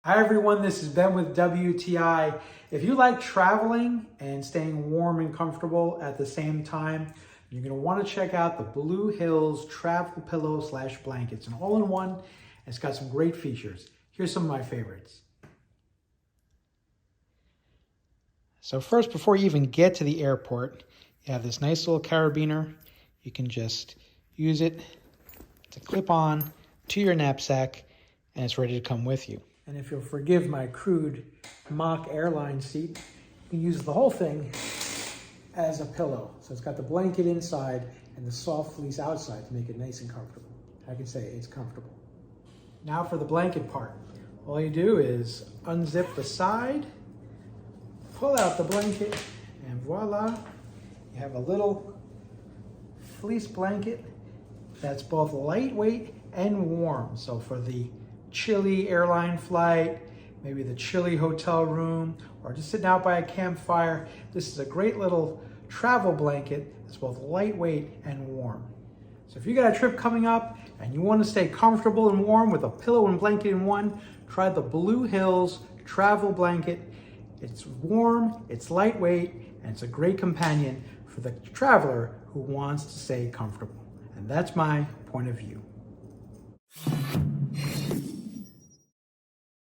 Hi everyone, this is Ben with WTI. If you like traveling and staying warm and comfortable at the same time, you're going to want to check out the BlueHills travel pillow / blanket. It's an all-in-one and it's got some great features. Here's some of my favorites. So first, before you even get to the airport, you have this nice little carabiner. You can just use it to clip on to your knapsack and it's ready to come with you. And if you'll forgive my crude mock airline seat, you can use the whole thing as a pillow. So it's got the blanket inside and the soft fleece outside to make it nice and comfortable. I can say it's comfortable. Now for the blanket part. All you do is unzip the side, pull out the blanket, and voila, you have a little fleece blanket that's both lightweight and warm. So for the chilly airline flight, maybe the chilly hotel room, or just sitting out by a campfire, this is a great little travel blanket that's both lightweight and warm. So if you got a trip coming up and you want to stay comfortable and warm with a pillow and blanket in one, try the BlueHills travel blanket. It's warm, it's lightweight, and it's a great companion for the traveler who wants to stay comfortable. And that's my point of view.